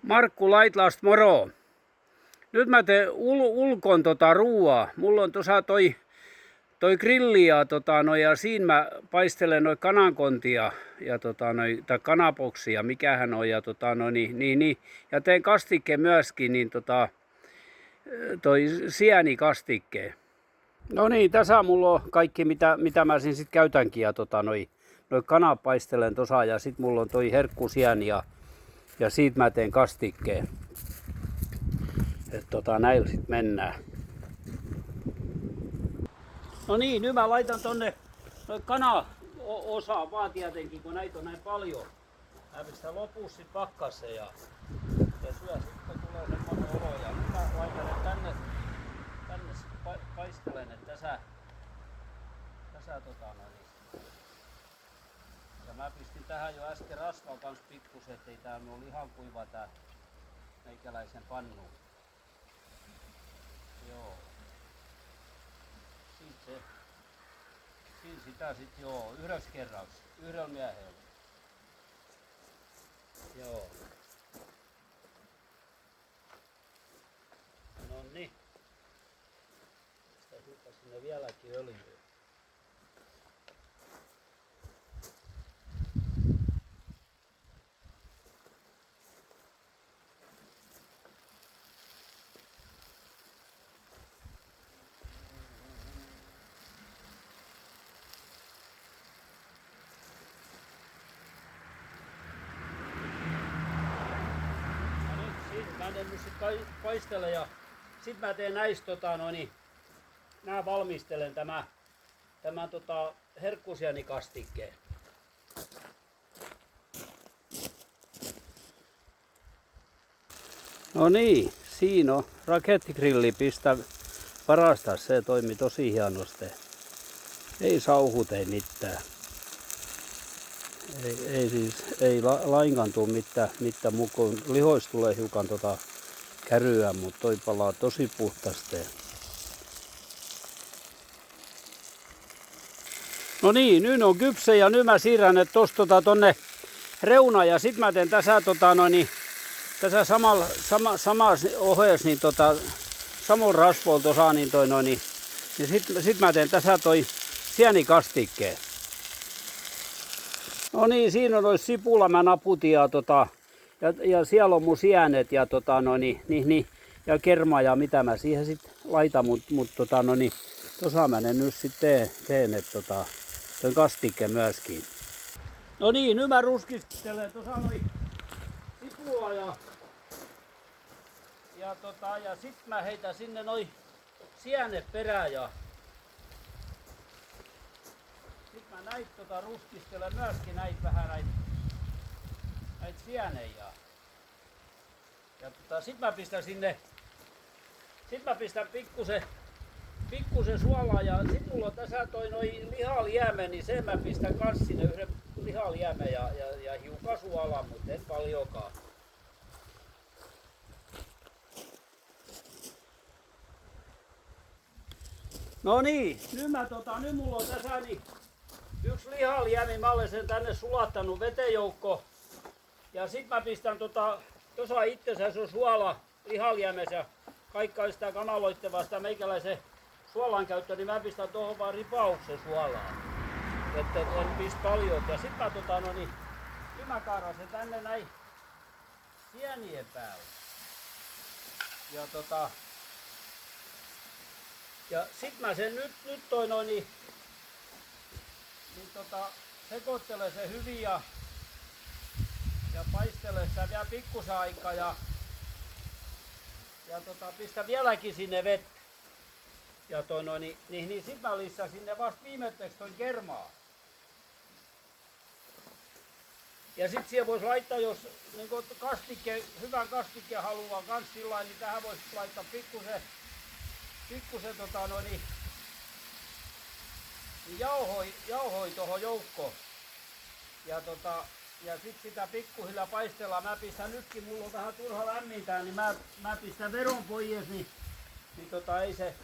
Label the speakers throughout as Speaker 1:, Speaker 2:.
Speaker 1: Markku Laitlast, moro. Nyt mä teen ulkon ruuaa. Mulla on tuossa toi grilli ja, ja siinä mä paistelen noi kanankontia ja tai kanapoksia, mikähän on ja ja teen kastikkeen myöskin, niin toi sienikastikkeen. No niin, tässä mulla on kaikki mitä mä siinä sit käytänkin ja noi kanat paistelen tuossa ja sit mulla on toi herkkusieni ja siitä mä teen kastikkeen. Että näillä sit mennään. No niin, nyt mä laitan tonne kana-osaa vaan tietenkin, kun näitä on näin paljon. Mä pistän lopussa sit pakkaseen ja syö sitten tulee semmonen olo. Ja nyt mä laitan ne tänne paistelen, että tässä Ja mä pistin tähän jo äsken rasvaa kans pikkusen, ettei tää on ihan kuiva tää meikäläisen pannu. Joo. Siinä sitä sit joo, yhdessä kerrassa, yhdellä miehellä. Joo. Nonni. Sitä hiukan sinne vieläkin öljyä. Mä teen nyt sit paistele ja sit mä teen näistä nää valmistelen tämän herkkusienikastikkeen. No niin, siinä on rakettigrilli, pistä parastaa, se toimi tosi hienosti. Ei sauhut, ei mitään. Ei lainkaan tuu mitään mukaan. Lihoista tulee hiukan käryä, mutta toi palaa tosi puhtaasti. No niin, nyt on kypsä ja nyt mä siirrän ne tosta tonne reunaan ja sit mä teen tässä tässä samassa ohjeessa niin samalla rasvoilla tuossa niin sit mä teen tässä toi sienikastikkeen. No niin, siinä on nois sipula, mä naputin ja siellä on mun sienet ja ja kerma ja mitä mä siihen sit laitan, mut tossa mä ne nyt sit teen ton kastikkeen myöskin. No niin, nyt mä ruskistelen tossa sipula ja sit mä heitän sinne noi sienet perään ja sit mä näitä ruskistelen myöskin vähän näitä sienejä. Ja sit mä pistän sinne, pikkusen suolaa ja sit mulla on tässä noi lihaliemen, niin sen mä pistän kans sinne yhden lihaliemen ja hiukan suolaa, mutta en paljonkaan. No niin, nyt mulla on tässä yksi lihaliemi, mä olen sen tänne sulattanut vetejoukko. Ja sit mä pistän tuossa itsensä se suola lihaliemessä. Kaikkaa sitä kanaloitte vasta meikäläisen suolan käyttö, niin mä pistän tuohon vaan ripauksen suolaa. Että en pistä paljon. Ja sit mä kaaran sen tänne näin sienien päälle. Ja sit mä sen nyt sekoittelen sen hyvin ja paistelen sitä vielä pikkusen aikaa ja pistän vieläkin sinne vettä. Ja niin sit mä lisään sinne vasta viimeiseksi ton kermaa. Ja sit siihen vois laittaa, jos niin hyvän kastikkeen haluaa kans sillain, niin tähän vois laittaa pikkusen jauhoi tohon joukkoon. Ja sit sitä pikkuhiljaa paistellaan. Mä pistän nytkin, mulla on vähän turha lämmintää, niin mä pistän veron pois, niin ei se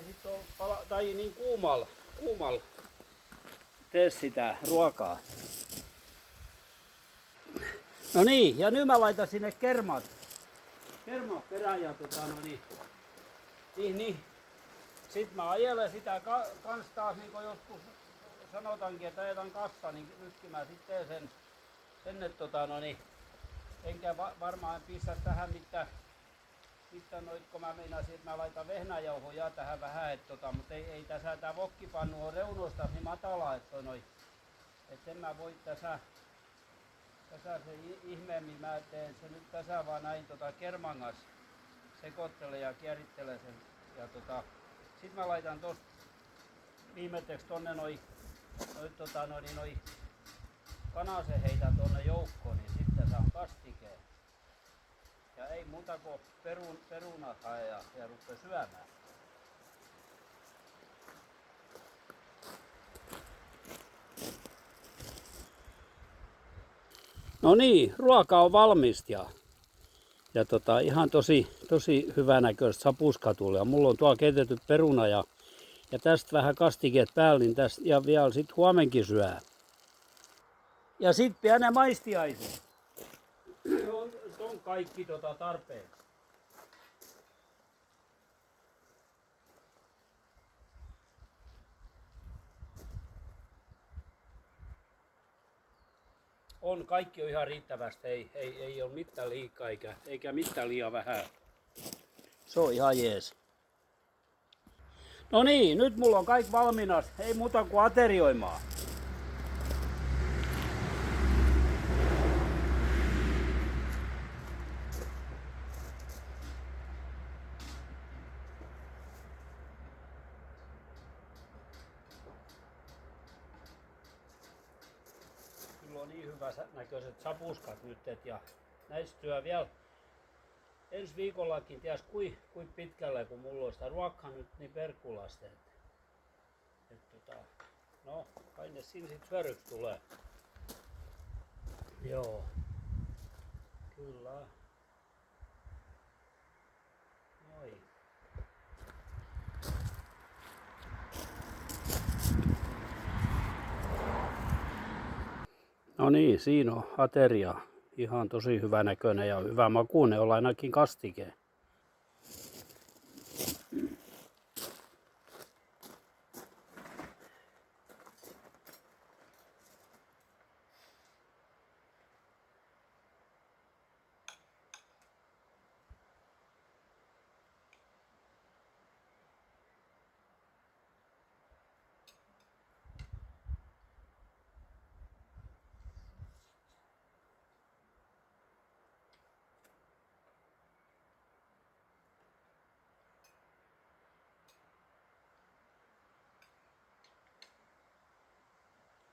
Speaker 1: sit oo tai niin kuumalla tee sitä ruokaa. No niin, ja nyt mä laitan sinne kermat perään ja niin. Sitten mä ajelen sitä kans taas niin kuin joskus sanotaankin, että ajetaan kassa, niin nytkin mä sitten sen että enkä varmaan pistä tähän mitään noit, kun mä meinasin, että mä laitan vehnäjauhoja tähän vähän, mutta ei tässä tää wokkipannu on reunoista niin matala, että en mä voi tässä se ihmeemmin mä teen se nyt tässä vaan näin kermangas sekoittelen ja kierittelen sen ja sit mä laitan tosta viimeiseksi tonne noi kanasen heitän tonne joukkoon, niin sitten saan kastikeen. Ja ei muuta kuin perunat hae ja rupee syömään. No niin, ruoka on valmista ja ihan tosi hyvänäköistä sapuskaa tulee. Ja mulla on tuolla keitetty peruna ja tästä vähän kastikeet päällä, niin tästä ja vielä sit huomenkin syö. Ja sit pienen maistiaisen. On kaikki tarpeeksi. Kaikki on ihan riittävästi, ei ole mitään liikaa eikä mitään liian vähän. Se on ihan jees. No niin, nyt mulla on kaikki valmiina, ei muuta kuin aterioimaan. Kyllä on niin hyvä näköiset sapuskat nyt, ja näistä syö vielä ensi viikollakin ties kuin pitkälle, kun mulla on sitä ruokaa nyt niin perkulasta. No, kai ne siinä sit syödyksi tulee. Joo. Kyllä. Noin. No niin, siinä on ateria. Ihan tosi hyvä näköinen ja hyvä makuinen, on ainakin kastike.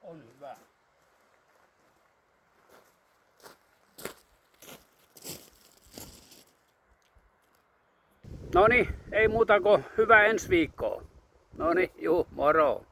Speaker 1: On hyvä. Noniin, ei muuta kuin hyvää ensi viikkoa. Noniin, juu, moro.